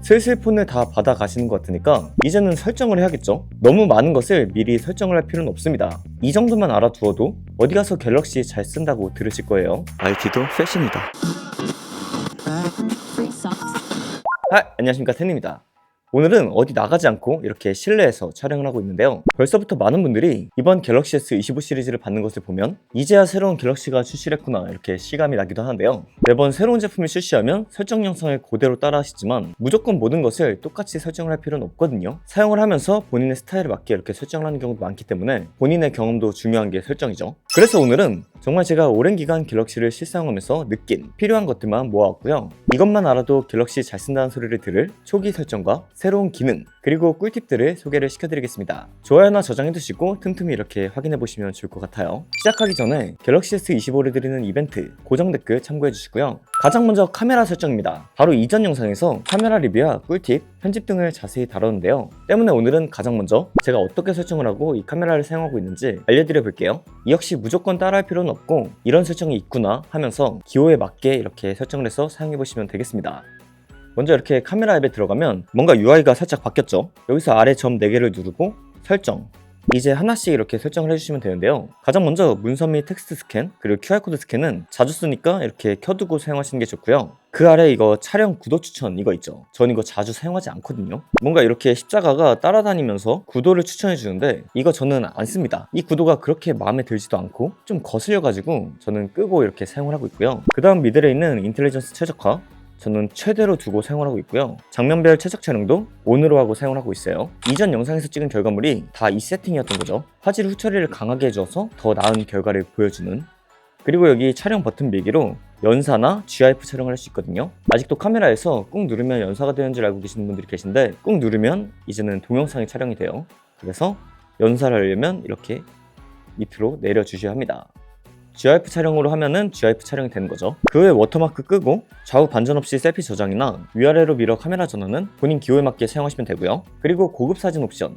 슬슬 폰을 다 받아 가시는 것 같으니까 이제는 설정을 해야겠죠. 너무 많은 것을 미리 설정을 할 필요는 없습니다. 이 정도만 알아두어도 어디 가서 갤럭시 잘 쓴다고 들으실 거예요. IT도 패션이다. 안녕하십니까, 텐입니다. 오늘은 어디 나가지 않고 이렇게 실내에서 촬영을 하고 있는데요. 벌써부터 많은 분들이 이번 갤럭시 S25 시리즈를 받는 것을 보면 이제야 새로운 갤럭시가 출시를 했구나 이렇게 실감이 나기도 하는데요. 매번 새로운 제품을 출시하면 설정 영상을 그대로 따라 하시지만 무조건 모든 것을 똑같이 설정을 할 필요는 없거든요. 사용을 하면서 본인의 스타일에 맞게 이렇게 설정을 하는 경우도 많기 때문에 본인의 경험도 중요한 게 설정이죠. 그래서 오늘은 정말 제가 오랜 기간 갤럭시를 실사용하면서 느낀 필요한 것들만 모아왔고요. 이것만 알아도 갤럭시 잘 쓴다는 소리를 들을 초기 설정과 새로운 기능, 그리고 꿀팁들을 소개를 시켜드리겠습니다. 좋아요나 저장해두시고 틈틈이 이렇게 확인해보시면 좋을 것 같아요. 시작하기 전에 갤럭시 S25를 드리는 이벤트 고정 댓글 참고해주시고요. 가장 먼저 카메라 설정입니다. 바로 이전 영상에서 카메라 리뷰와 꿀팁, 편집 등을 자세히 다뤘는데요. 때문에 오늘은 가장 먼저 제가 어떻게 설정을 하고 이 카메라를 사용하고 있는지 알려드려 볼게요. 이 역시 무조건 따라할 필요는 없고 이런 설정이 있구나 하면서 기호에 맞게 이렇게 설정을 해서 사용해보시면 되겠습니다. 먼저 이렇게 카메라 앱에 들어가면 뭔가 UI가 살짝 바뀌었죠. 여기서 아래 점 4개를 누르고 설정, 이제 하나씩 이렇게 설정을 해주시면 되는데요. 가장 먼저 문서 및 텍스트 스캔, 그리고 QR코드 스캔은 자주 쓰니까 이렇게 켜두고 사용하시는 게 좋고요. 그 아래 이거 촬영 구도 추천 이거 있죠. 전 이거 자주 사용하지 않거든요. 뭔가 이렇게 십자가가 따라다니면서 구도를 추천해 주는데 이거 저는 안 씁니다. 이 구도가 그렇게 마음에 들지도 않고 좀 거슬려가지고 저는 끄고 이렇게 사용을 하고 있고요. 그 다음 미들에 있는 인텔리전스 최적화, 저는 최대로 두고 사용을 하고 있고요. 장면별 최적 촬영도 ON으로 하고 사용을 하고 있어요. 이전 영상에서 찍은 결과물이 다 이 세팅이었던 거죠. 화질 후처리를 강하게 해줘서 더 나은 결과를 보여주는. 그리고 여기 촬영 버튼 밀기로 연사나 GIF 촬영을 할 수 있거든요. 아직도 카메라에서 꾹 누르면 연사가 되는 줄 알고 계시는 분들이 계신데 꾹 누르면 이제는 동영상이 촬영이 돼요. 그래서 연사를 하려면 이렇게 밑으로 내려주셔야 합니다. GIF 촬영으로 하면은 GIF 촬영이 되는 거죠. 그 외에 워터마크 끄고 좌우 반전 없이 셀피 저장이나 위아래로 밀어 카메라 전환은 본인 기호에 맞게 사용하시면 되고요. 그리고 고급 사진 옵션,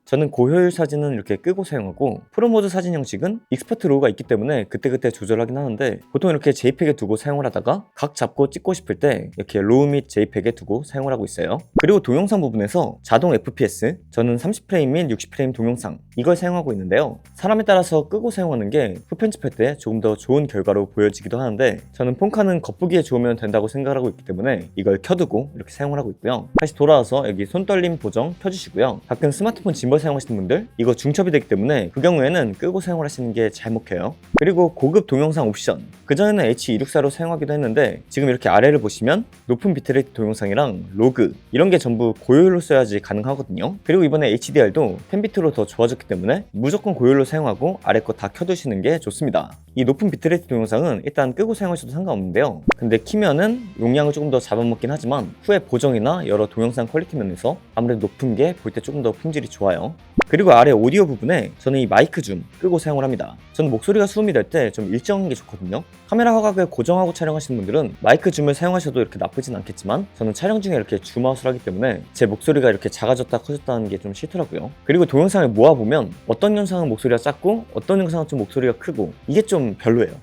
저는 고효율 사진은 이렇게 끄고 사용하고 프로모드 사진 형식은 익스퍼트 로우가 있기 때문에 그때그때 조절하긴 하는데 보통 이렇게 JPEG에 두고 사용을 하다가 각 잡고 찍고 싶을 때 이렇게 로우 및 JPEG에 두고 사용을 하고 있어요. 그리고 동영상 부분에서 자동 FPS, 저는 30프레임 및 60프레임 동영상 이걸 사용하고 있는데요. 사람에 따라서 끄고 사용하는 게 후편집할 때 조금 더 좋은 결과로 보여지기도 하는데 저는 폰카는 겉보기에 좋으면 된다고 생각하고 있기 때문에 이걸 켜두고 이렇게 사용을 하고 있고요. 다시 돌아와서 여기 손떨림 보정 켜주시고요. 가끔 스마트폰 짐벌 사용하시는 분들 이거 중첩이 되기 때문에 그 경우에는 끄고 사용을 하시는 게 잘 먹혀요. 그리고 고급 동영상 옵션, 그전에는 H264로 사용하기도 했는데 지금 이렇게 아래를 보시면 높은 비트레이트 동영상이랑 로그 이런 게 전부 고효율로 써야지 가능하거든요. 그리고 이번에 HDR도 10비트로 더 좋아졌기 때문에 무조건 고효율로 사용하고 아래 거 다 켜두시는 게 좋습니다. 이 높은 비트레이트 동영상은 일단 끄고 사용하셔도 상관없는데요. 근데 키면은 용량을 조금 더 잡아먹긴 하지만 후에 보정이나 여러 동영상 퀄리티 면에서 아무래도 높은 게 볼 때 조금 더 품질이 좋아요. 그리고 아래 오디오 부분에 저는 이 마이크 줌 끄고 사용을 합니다. 저는 목소리가 수음이 될 때 좀 일정한 게 좋거든요. 카메라 화각을 고정하고 촬영하시는 분들은 마이크 줌을 사용하셔도 이렇게 나쁘진 않겠지만 저는 촬영 중에 이렇게 줌아웃을 하기 때문에 제 목소리가 이렇게 작아졌다 커졌다는 게 좀 싫더라고요. 그리고 동영상을 모아보면 어떤 영상은 목소리가 작고 어떤 영상은 좀 목소리가 크고 이게 좀 별로예요.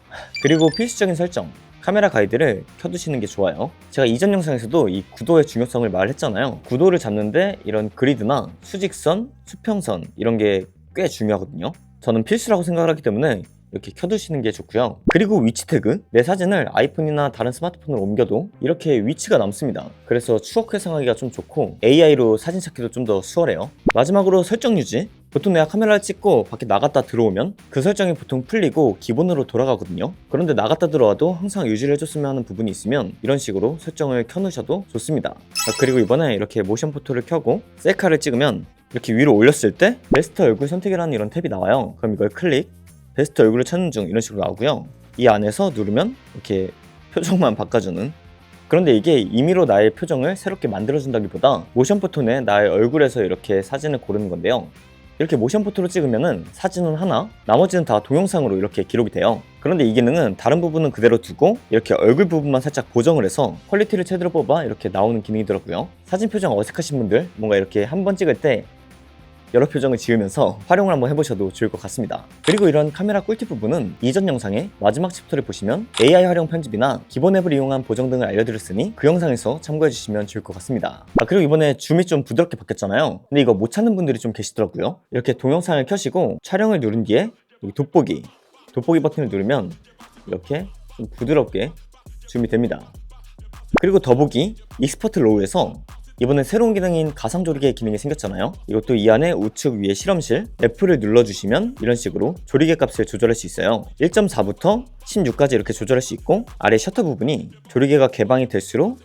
그리고 필수적인 설정, 카메라 가이드를 켜두시는 게 좋아요. 제가 이전 영상에서도 이 구도의 중요성을 말했잖아요. 구도를 잡는데 이런 그리드나 수직선, 수평선 이런 게 꽤 중요하거든요. 저는 필수라고 생각을 하기 때문에 이렇게 켜두시는 게 좋고요. 그리고 위치 태그, 내 사진을 아이폰이나 다른 스마트폰으로 옮겨도 이렇게 위치가 남습니다. 그래서 추억 회상하기가 좀 좋고 AI로 사진 찾기도 좀 더 수월해요. 마지막으로 설정 유지, 보통 내가 카메라를 찍고 밖에 나갔다 들어오면 그 설정이 보통 풀리고 기본으로 돌아가거든요. 그런데 나갔다 들어와도 항상 유지를 해줬으면 하는 부분이 있으면 이런 식으로 설정을 켜놓으셔도 좋습니다. 그리고 이번에 이렇게 모션 포토를 켜고 셀카를 찍으면 이렇게 위로 올렸을 때 베스트 얼굴 선택이라는 이런 탭이 나와요. 그럼 이걸 클릭, 베스트 얼굴을 찾는 중 이런 식으로 나오고요. 이 안에서 누르면 이렇게 표정만 바꿔주는, 그런데 이게 임의로 나의 표정을 새롭게 만들어준다기보다 모션 포토 내 나의 얼굴에서 이렇게 사진을 고르는 건데요. 이렇게 모션 포토로 찍으면은 사진은 하나, 나머지는 다 동영상으로 이렇게 기록이 돼요. 그런데 이 기능은 다른 부분은 그대로 두고 이렇게 얼굴 부분만 살짝 보정을 해서 퀄리티를 최대로 뽑아 이렇게 나오는 기능이더라고요. 사진 표정 어색하신 분들 뭔가 이렇게 한번 찍을 때 여러 표정을 지으면서 활용을 한번 해보셔도 좋을 것 같습니다. 그리고 이런 카메라 꿀팁 부분은 이전 영상의 마지막 챕터를 보시면 AI 활용 편집이나 기본 앱을 이용한 보정 등을 알려드렸으니 그 영상에서 참고해주시면 좋을 것 같습니다. 그리고 이번에 줌이 좀 부드럽게 바뀌었잖아요. 근데 이거 못 찾는 분들이 좀 계시더라고요. 이렇게 동영상을 켜시고 촬영을 누른 뒤에 여기 돋보기 버튼을 누르면 이렇게 좀 부드럽게 줌이 됩니다. 그리고 더보기 익스퍼트 로우에서 이번에 새로운 기능인 가상 조리개 기능이 생겼잖아요. 이것도 이 안에 우측 위에 실험실 F를 눌러주시면 이런 식으로 조리개 값을 조절할 수 있어요. 1.4부터 16까지 이렇게 조절할 수 있고, 아래 셔터 부분이 조리개가 개방이 될수록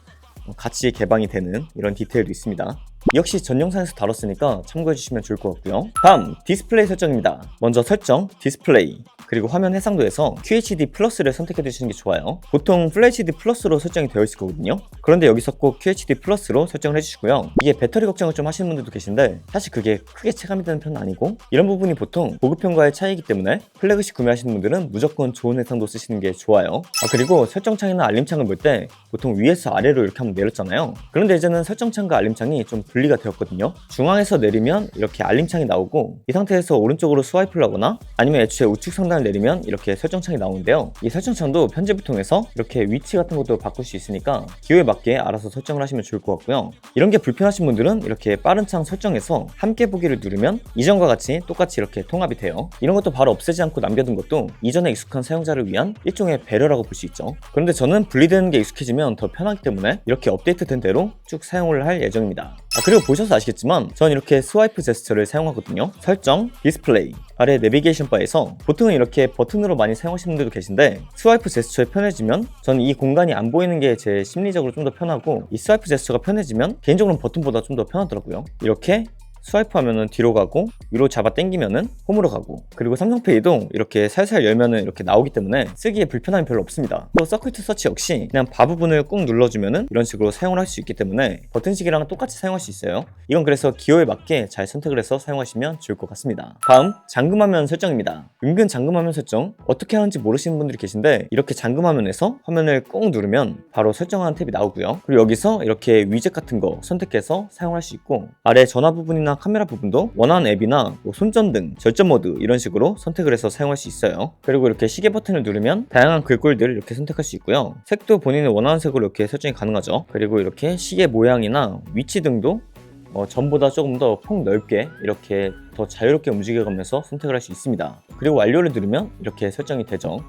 같이 개방이 되는 이런 디테일도 있습니다. 역시 전 영상에서 다뤘으니까 참고해주시면 좋을 것 같고요. 다음 디스플레이 설정입니다. 먼저 설정, 디스플레이, 그리고 화면 해상도에서 QHD 플러스를 선택해 주시는 게 좋아요. 보통 FHD 플러스로 설정이 되어 있을 거거든요. 그런데 여기서 꼭 QHD 플러스로 설정을 해주시고요. 이게 배터리 걱정을 좀 하시는 분들도 계신데 사실 그게 크게 체감이 되는 편은 아니고, 이런 부분이 보통 보급형과의 차이이기 때문에 플래그십 구매하시는 분들은 무조건 좋은 해상도 쓰시는 게 좋아요. 그리고 설정창이나 알림창을 볼 때 보통 위에서 아래로 이렇게 한번 내렸잖아요. 그런데 이제는 설정창과 알림창이 좀 분리가 되었거든요. 중앙에서 내리면 이렇게 알림창이 나오고, 이 상태에서 오른쪽으로 스와이프를 하거나 아니면 애초에 우측 상단을 내리면 이렇게 설정창이 나오는데요. 이 설정창도 편집을 통해서 이렇게 위치 같은 것도 바꿀 수 있으니까 기호에 맞게 알아서 설정을 하시면 좋을 것 같고요. 이런 게 불편하신 분들은 이렇게 빠른 창 설정에서 함께 보기를 누르면 이전과 같이 똑같이 이렇게 통합이 돼요. 이런 것도 바로 없애지 않고 남겨둔 것도 이전에 익숙한 사용자를 위한 일종의 배려라고 볼 수 있죠. 그런데 저는 분리되는 게 익숙해지면 더 편하기 때문에 이렇게 업데이트된 대로 쭉 사용을 할 예정입니다. 그리고 보셔서 아시겠지만 전 이렇게 스와이프 제스처를 사용하거든요. 설정, 디스플레이, 아래 내비게이션 바에서 보통은 이렇게 버튼으로 많이 사용하시는 분들도 계신데, 스와이프 제스처에 편해지면 저는 이 공간이 안 보이는 게 제 심리적으로 좀 더 편하고, 이 스와이프 제스처가 편해지면 개인적으로는 버튼보다 좀 더 편하더라고요. 이렇게 스와이프 하면은 뒤로 가고, 위로 잡아 당기면은 홈으로 가고, 그리고 삼성페이도 이렇게 살살 열면은 이렇게 나오기 때문에 쓰기에 불편함이 별로 없습니다. 또 서큐트 서치 역시 그냥 바 부분을 꾹 눌러주면은 이런 식으로 사용을 할 수 있기 때문에 버튼식이랑 똑같이 사용할 수 있어요. 이건 그래서 기호에 맞게 잘 선택을 해서 사용하시면 좋을 것 같습니다. 다음 잠금화면 설정입니다. 은근 잠금화면 설정 어떻게 하는지 모르시는 분들이 계신데, 이렇게 잠금화면에서 화면을 꾹 누르면 바로 설정하는 탭이 나오고요. 그리고 여기서 이렇게 위젯 같은 거 선택해서 사용할 수 있고, 아래 전화 부분이나 카메라 부분도 원하는 앱이나 손전등, 절전 모드 이런 식으로 선택을 해서 사용할 수 있어요. 그리고 이렇게 시계 버튼을 누르면 다양한 글꼴들을 이렇게 선택할 수 있고요. 색도 본인이 원하는 색으로 이렇게 설정이 가능하죠. 그리고 이렇게 시계 모양이나 위치 등도 전보다 조금 더 폭넓게 이렇게 더 자유롭게 움직여가면서 선택을 할 수 있습니다. 그리고 완료를 누르면 이렇게 설정이 되죠.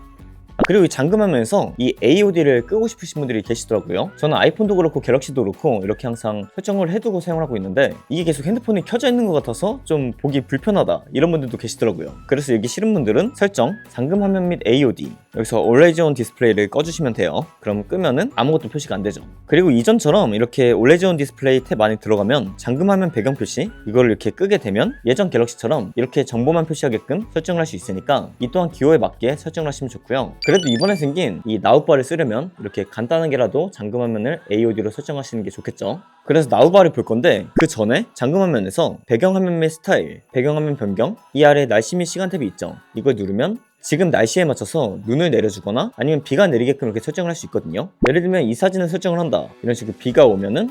그리고 이 잠금화면에서 이 AOD를 끄고 싶으신 분들이 계시더라고요. 저는 아이폰도 그렇고 갤럭시도 그렇고 이렇게 항상 설정을 해두고 사용을 하고 있는데, 이게 계속 핸드폰이 켜져 있는 것 같아서 좀 보기 불편하다 이런 분들도 계시더라고요. 그래서 여기 싫은 분들은 설정, 잠금화면 및 AOD, 여기서 Always On 디스플레이를 꺼주시면 돼요. 그럼 끄면은 아무것도 표시가 안 되죠. 그리고 이전처럼 이렇게 Always On 디스플레이 탭 안에 들어가면 잠금화면 배경 표시 이걸 이렇게 끄게 되면 예전 갤럭시처럼 이렇게 정보만 표시하게끔 설정을 할 수 있으니까 이 또한 기호에 맞게 설정을 하시면 좋고요. 그래도 이번에 생긴 이 나우바를 쓰려면 이렇게 간단하게라도 잠금화면을 AOD로 설정하시는 게 좋겠죠. 그래서 나우바를 볼 건데, 그 전에 잠금화면에서 배경화면 및 스타일, 배경화면 변경, 이 아래 날씨 및 시간 탭이 있죠. 이걸 누르면 지금 날씨에 맞춰서 눈을 내려주거나 아니면 비가 내리게끔 이렇게 설정을 할 수 있거든요. 예를 들면 이 사진을 설정을 한다, 이런 식으로 비가 오면은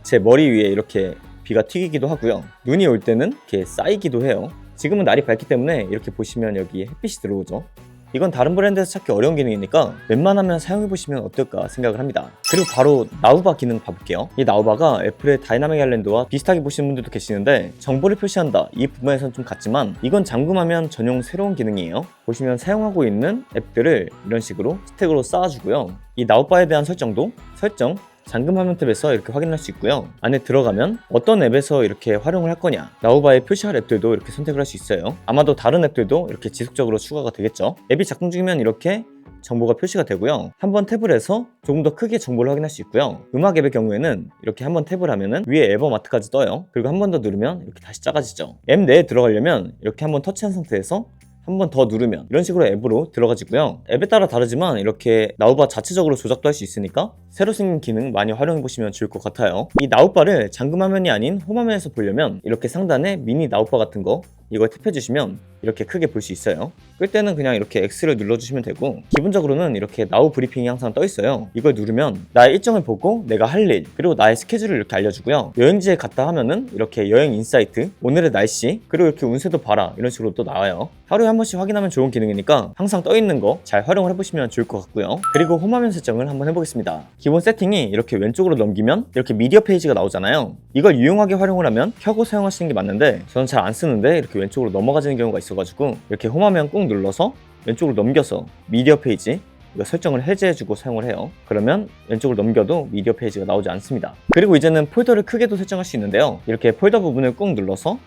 제 머리 위에 이렇게 비가 튀기기도 하고요. 눈이 올 때는 이렇게 쌓이기도 해요. 지금은 날이 밝기 때문에 이렇게 보시면 여기 햇빛이 들어오죠. 이건 다른 브랜드에서 찾기 어려운 기능이니까 웬만하면 사용해보시면 어떨까 생각을 합니다. 그리고 바로 나우바 기능 봐볼게요. 이 나우바가 애플의 다이나믹 아일랜드와 비슷하게 보시는 분들도 계시는데, 정보를 표시한다 이 부분에서는 좀 같지만 이건 잠금화면 전용 새로운 기능이에요. 보시면 사용하고 있는 앱들을 이런 식으로 스택으로 쌓아주고요. 이 나우바에 대한 설정도 설정, 잠금화면 탭에서 이렇게 확인할 수 있고요. 안에 들어가면 어떤 앱에서 이렇게 활용을 할 거냐, 나우바에 표시할 앱들도 이렇게 선택을 할 수 있어요. 아마도 다른 앱들도 이렇게 지속적으로 추가가 되겠죠. 앱이 작동 중이면 이렇게 정보가 표시가 되고요. 한번 탭을 해서 조금 더 크게 정보를 확인할 수 있고요. 음악 앱의 경우에는 이렇게 한번 탭을 하면은 위에 앨범 아트까지 떠요. 그리고 한 번 더 누르면 이렇게 다시 작아지죠. 앱 내에 들어가려면 이렇게 한번 터치한 상태에서 한 번 더 누르면 이런 식으로 앱으로 들어가지고요. 앱에 따라 다르지만 이렇게 나우바 자체적으로 조작도 할 수 있으니까 새로 생긴 기능 많이 활용해보시면 좋을 것 같아요. 이 나우바를 잠금화면이 아닌 홈화면에서 보려면 이렇게 상단에 미니 나우바 같은 거 이걸 탭해주시면 이렇게 크게 볼 수 있어요. 끌 때는 그냥 이렇게 X를 눌러주시면 되고, 기본적으로는 이렇게 나우 브리핑이 항상 떠 있어요. 이걸 누르면 나의 일정을 보고 내가 할 일, 그리고 나의 스케줄을 이렇게 알려주고요. 여행지에 갔다 하면은 이렇게 여행 인사이트, 오늘의 날씨, 그리고 이렇게 운세도 봐라, 이런 식으로 또 나와요. 하루에 한 번씩 확인하면 좋은 기능이니까 항상 떠 있는 거 잘 활용을 해보시면 좋을 것 같고요. 그리고 홈화면 설정을 한번 해보겠습니다. 기본 세팅이 이렇게 왼쪽으로 넘기면 이렇게 미디어 페이지가 나오잖아요. 이걸 유용하게 활용을 하면 켜고 사용하시는 게 맞는데, 저는 잘 안 쓰는데 이렇게 왼쪽으로 넘어가지는 경우가 있어가지고 이렇게 홈화면 꾹 눌러서 왼쪽으로 넘겨서 미디어 페이지 이거 설정을 해제해주고 사용을 해요. 그러면 왼쪽으로 넘겨도 미디어 페이지가 나오지 않습니다. 그리고 이제는 폴더를 크게도 설정할 수 있는데요. 이렇게 폴더 부분을 꾹 눌러서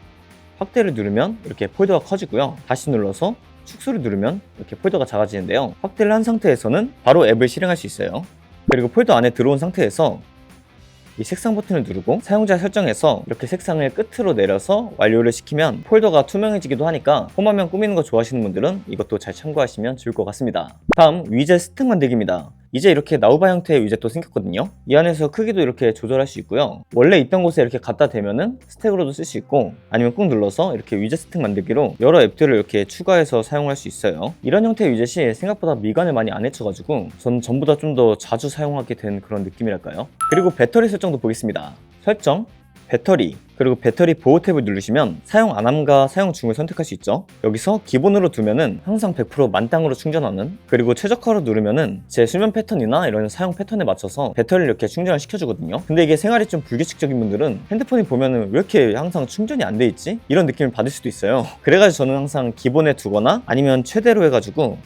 확대를 누르면 이렇게 폴더가 커지고요. 다시 눌러서 축소를 누르면 이렇게 폴더가 작아지는데요. 확대를 한 상태에서는 바로 앱을 실행할 수 있어요. 그리고 폴더 안에 들어온 상태에서 이 색상 버튼을 누르고 사용자 설정에서 이렇게 색상을 끝으로 내려서 완료를 시키면 폴더가 투명해지기도 하니까 홈화면 꾸미는 거 좋아하시는 분들은 이것도 잘 참고하시면 좋을 것 같습니다. 다음 위젯 스택 만들기입니다. 이제 이렇게 나우바 형태의 위젯도 생겼거든요. 이 안에서 크기도 이렇게 조절할 수 있고요. 원래 있던 곳에 이렇게 갖다 대면은 스택으로도 쓸 수 있고, 아니면 꾹 눌러서 이렇게 위젯 스택 만들기로 여러 앱들을 이렇게 추가해서 사용할 수 있어요. 이런 형태의 위젯이 생각보다 미관을 많이 안 해쳐가지고 저는 전보다 좀 더 자주 사용하게 된 그런 느낌이랄까요. 그리고 배터리 설정도 보겠습니다. 설정, 배터리, 그리고 배터리 보호 탭을 누르시면 사용 안함과 사용 중을 선택할 수 있죠. 여기서 기본으로 두면은 항상 100% 만땅으로 충전하는, 그리고 최적화로 누르면은 제 수면 패턴이나 이런 사용 패턴에 맞춰서 배터리를 이렇게 충전을 시켜주거든요. 근데 이게 생활이 좀 불규칙적인 분들은 핸드폰이 보면은 왜 이렇게 항상 충전이 안 돼 있지? 이런 느낌을 받을 수도 있어요. 그래가지고 저는 항상 기본에 두거나 아니면 최대로 해가지고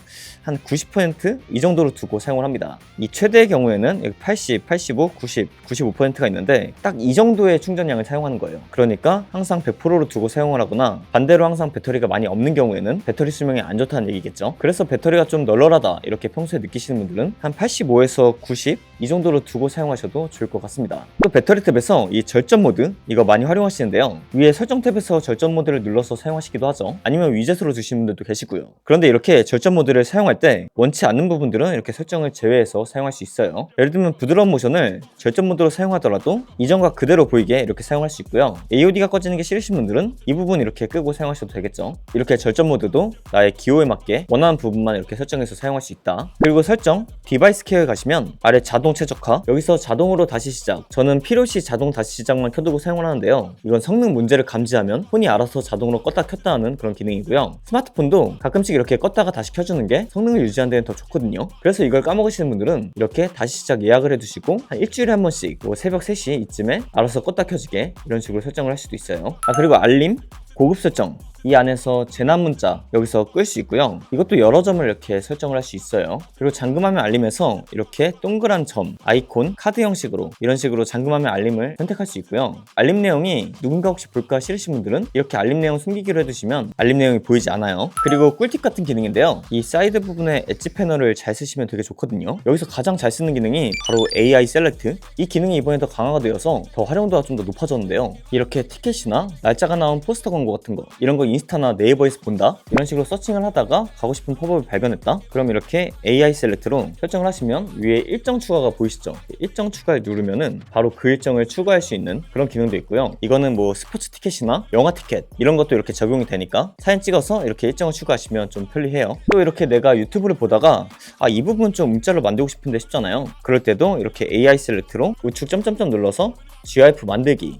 한 90%이 정도로 두고 사용을 합니다. 이 최대의 경우에는 80, 85, 90, 95%가 있는데 딱 이 정도의 충전량을 사용하는 거예요. 그러니까 항상 100%로 두고 사용을 하거나, 반대로 항상 배터리가 많이 없는 경우에는 배터리 수명이 안 좋다는 얘기겠죠. 그래서 배터리가 좀 널널하다 이렇게 평소에 느끼시는 분들은 한 85에서 90 이 정도로 두고 사용하셔도 좋을 것 같습니다. 또 배터리 탭에서 이 절전 모드 이거 많이 활용하시는데요. 위에 설정 탭에서 절전 모드를 눌러서 사용하시기도 하죠. 아니면 위젯으로 두시는 분들도 계시고요. 그런데 이렇게 절전 모드를 사용할 때 원치 않는 부분들은 이렇게 설정을 제외해서 사용할 수 있어요. 예를 들면 부드러운 모션을 절전 모드로 사용하더라도 이전과 그대로 보이게 이렇게 사용할 수 있고요. AOD가 꺼지는 게 싫으신 분들은 이 부분 이렇게 끄고 사용하셔도 되겠죠. 이렇게 절전 모드도 나의 기호에 맞게 원하는 부분만 이렇게 설정해서 사용할 수 있다. 그리고 설정, 디바이스 케어에 가시면 아래 자동 최적화, 여기서 자동으로 다시 시작, 저는 필요시 자동 다시 시작만 켜두고 사용을 하는데요. 이건 성능 문제를 감지하면 폰이 알아서 자동으로 껐다 켰다 하는 그런 기능이고요. 스마트폰도 가끔씩 이렇게 껐다가 다시 켜주는 게 성능을 유지하는 데는 더 좋거든요. 그래서 이걸 까먹으시는 분들은 이렇게 다시 시작 예약을 해두시고 한 일주일에 한 번씩 새벽 3시 이쯤에 알아서 껐다 켜지게 이런 식으로 설정을 할 수도 있어요. 그리고 알림, 고급 설정, 이 안에서 재난 문자 여기서 끌 수 있고요. 이것도 여러 점을 이렇게 설정을 할 수 있어요. 그리고 잠금화면 알림에서 이렇게 동그란 점, 아이콘, 카드 형식으로 이런 식으로 잠금화면 알림을 선택할 수 있고요. 알림 내용이 누군가 혹시 볼까 싫으신 분들은 이렇게 알림 내용 숨기기로 해두시면 알림 내용이 보이지 않아요. 그리고 꿀팁 같은 기능인데요. 이 사이드 부분에 엣지 패널을 잘 쓰시면 되게 좋거든요. 여기서 가장 잘 쓰는 기능이 바로 AI 셀렉트. 이 기능이 이번에 더 강화가 되어서 더 활용도가 좀 더 높아졌는데요. 이렇게 티켓이나 날짜가 나온 포스터 광고 같은 거, 이런 거 인스타나 네이버에서 본다? 이런 식으로 서칭을 하다가 가고 싶은 팝업을 발견했다? 그럼 이렇게 AI 셀렉트로 설정을 하시면 위에 일정 추가가 보이시죠? 일정 추가를 누르면은 바로 그 일정을 추가할 수 있는 그런 기능도 있고요. 이거는 뭐 스포츠 티켓이나 영화 티켓 이런 것도 이렇게 적용이 되니까 사진 찍어서 이렇게 일정을 추가하시면 좀 편리해요. 또 이렇게 내가 유튜브를 보다가 이 부분 좀 문자로 만들고 싶은데 싶잖아요. 그럴 때도 이렇게 AI 셀렉트로 우측 점점점 눌러서 GIF 만들기,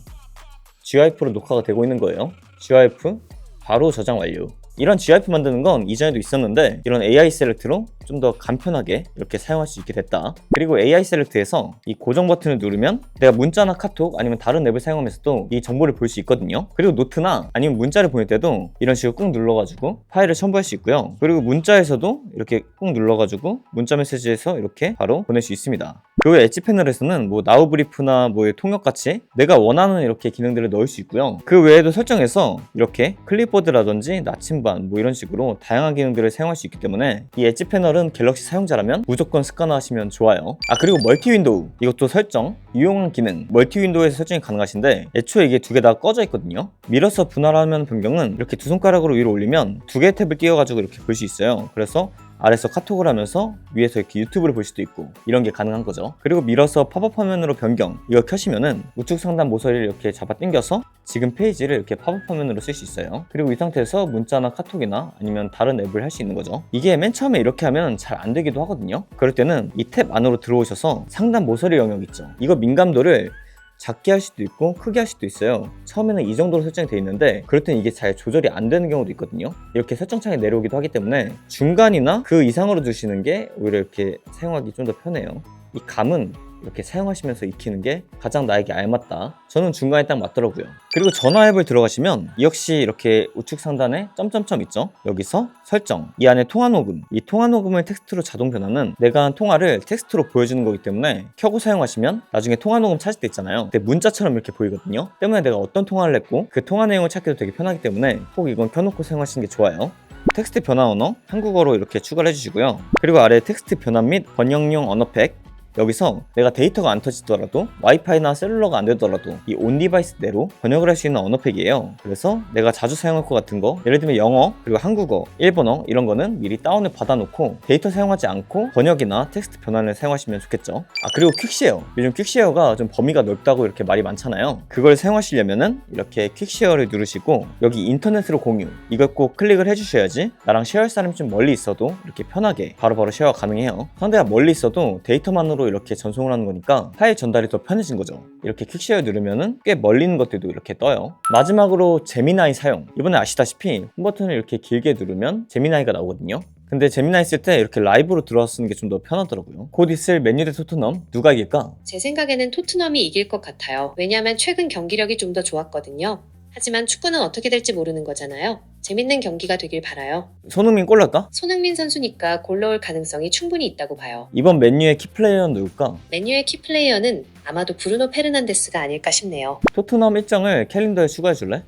GIF로 녹화가 되고 있는 거예요. GIF 바로 저장 완료. 이런 GIF 만드는 건 이전에도 있었는데 이런 AI 셀렉트로 좀 더 간편하게 이렇게 사용할 수 있게 됐다. 그리고 AI 셀렉트에서 이 고정 버튼을 누르면 내가 문자나 카톡 아니면 다른 앱을 사용하면서도 이 정보를 볼 수 있거든요. 그리고 노트나 아니면 문자를 보낼 때도 이런 식으로 꾹 눌러가지고 파일을 첨부할 수 있고요. 그리고 문자에서도 이렇게 꾹 눌러가지고 문자 메시지에서 이렇게 바로 보낼 수 있습니다. 그 외 엣지 패널에서는 뭐 나우 브리프나 뭐 통역같이 내가 원하는 이렇게 기능들을 넣을 수 있고요. 그 외에도 설정에서 이렇게 클립보드라든지 나침반 뭐 이런 식으로 다양한 기능들을 사용할 수 있기 때문에 이 엣지 패널은 갤럭시 사용자라면 무조건 습관화하시면 좋아요. 그리고 멀티 윈도우, 이것도 설정, 유용한 기능, 멀티 윈도우에서 설정이 가능하신데 애초에 이게 두 개 다 꺼져 있거든요. 밀어서 분할화면 변경은 이렇게 두 손가락으로 위로 올리면 두 개의 탭을 띄워가지고 이렇게 볼 수 있어요. 그래서 아래서 카톡을 하면서 위에서 이렇게 유튜브를 볼 수도 있고 이런 게 가능한 거죠. 그리고 밀어서 팝업 화면으로 변경, 이거 켜시면은 우측 상단 모서리를 이렇게 잡아 당겨서 지금 페이지를 이렇게 팝업 화면으로 쓸 수 있어요. 그리고 이 상태에서 문자나 카톡이나 아니면 다른 앱을 할 수 있는 거죠. 이게 맨 처음에 이렇게 하면 잘 안 되기도 하거든요. 그럴 때는 이 탭 안으로 들어오셔서 상단 모서리 영역 있죠. 이거 민감도를 작게 할 수도 있고 크게 할 수도 있어요. 처음에는 이 정도로 설정이 되어 있는데 그럴 땐 이게 잘 조절이 안 되는 경우도 있거든요. 이렇게 설정창에 내려오기도 하기 때문에 중간이나 그 이상으로 두시는 게 오히려 이렇게 사용하기 좀 더 편해요. 이 감은 이렇게 사용하시면서 익히는 게 가장 나에게 알맞다. 저는 중간에 딱 맞더라고요. 그리고 전화 앱을 들어가시면 역시 이렇게 우측 상단에 점점점 있죠. 여기서 설정, 이 안에 통화 녹음, 이 통화 녹음을 텍스트로 자동 변환은 내가 한 통화를 텍스트로 보여주는 거기 때문에 켜고 사용하시면 나중에 통화 녹음 찾을 때 있잖아요. 근데 문자처럼 이렇게 보이거든요. 때문에 내가 어떤 통화를 했고 그 통화 내용을 찾기도 되게 편하기 때문에 꼭 이건 켜놓고 사용하시는 게 좋아요. 텍스트 변환 언어 한국어로 이렇게 추가를 해주시고요. 그리고 아래 텍스트 변환 및 번역용 언어팩, 여기서 내가 데이터가 안 터지더라도 와이파이나 셀룰러가 안 되더라도 이 온 디바이스 내로 번역을 할 수 있는 언어팩이에요. 그래서 내가 자주 사용할 것 같은 거, 예를 들면 영어, 그리고 한국어, 일본어 이런 거는 미리 다운을 받아놓고 데이터 사용하지 않고 번역이나 텍스트 변환을 사용하시면 좋겠죠. 그리고 퀵쉐어, 요즘 퀵쉐어가 좀 범위가 넓다고 이렇게 말이 많잖아요. 그걸 사용하시려면은 이렇게 퀵쉐어를 누르시고 여기 인터넷으로 공유, 이걸 꼭 클릭을 해주셔야지 나랑 쉐어할 사람이 좀 멀리 있어도 이렇게 편하게 바로바로 쉐어가 가능해요. 상대가 멀리 있어도 데이터만으로 이렇게 전송을 하는 거니까 파일 전달이 더 편해진 거죠. 이렇게 퀵쉐어 누르면은 꽤 멀리 있는 것들도 이렇게 떠요. 마지막으로 제미나이 사용, 이번에 아시다시피 홈 버튼을 이렇게 길게 누르면 제미나이가 나오거든요. 근데 제미나이 쓸 때 이렇게 라이브로 들어와서 쓰는 게 좀 더 편하더라고요. 곧 있을 맨유 대 토트넘 누가 이길까? 제 생각에는 토트넘이 이길 것 같아요. 왜냐하면 최근 경기력이 좀 더 좋았거든요. 하지만 축구는 어떻게 될지 모르는 거잖아요. 재밌는 경기가 되길 바라요. 손흥민 골 넣을까? 손흥민 선수니까 골 넣을 가능성이 충분히 있다고 봐요. 이번 맨유의 키플레이어는 누굴까? 맨유의 키플레이어는 아마도 브루노 페르난데스가 아닐까 싶네요. 토트넘 일정을 캘린더에 추가해 줄래?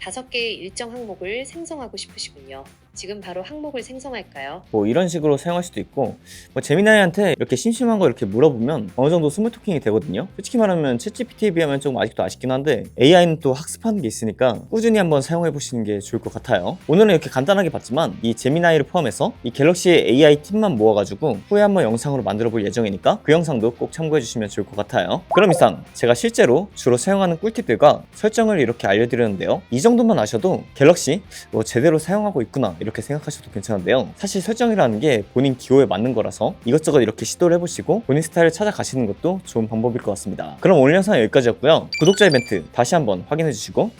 5개의 일정 항목을 생성하고 싶으시군요. 지금 바로 항목을 생성할까요? 뭐 이런 식으로 사용할 수도 있고, 뭐 제미나이한테 이렇게 심심한 거 이렇게 물어보면 어느 정도 스몰 토킹이 되거든요. 솔직히 말하면 챗GPT에 비하면 조금 아직도 아쉽긴 한데 AI는 또 학습하는 게 있으니까 꾸준히 한번 사용해 보시는 게 좋을 것 같아요. 오늘은 이렇게 간단하게 봤지만 이 제미나이를 포함해서 이 갤럭시의 AI 팀만 모아가지고 후에 한번 영상으로 만들어 볼 예정이니까 그 영상도 꼭 참고해 주시면 좋을 것 같아요. 그럼 이상 제가 실제로 주로 사용하는 꿀팁들과 설정을 이렇게 알려드렸는데요. 이 정도만 아셔도 갤럭시 뭐 제대로 사용하고 있구나 이렇게 생각하셔도 괜찮은데요. 사실 설정이라는 게 본인 기호에 맞는 거라서 이것저것 이렇게 시도를 해보시고 본인 스타일을 찾아가시는 것도 좋은 방법일 것 같습니다. 그럼 오늘 영상은 여기까지였고요. 구독자 이벤트 다시 한번 확인해 주시고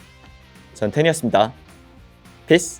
전 텐이었습니다. 피스!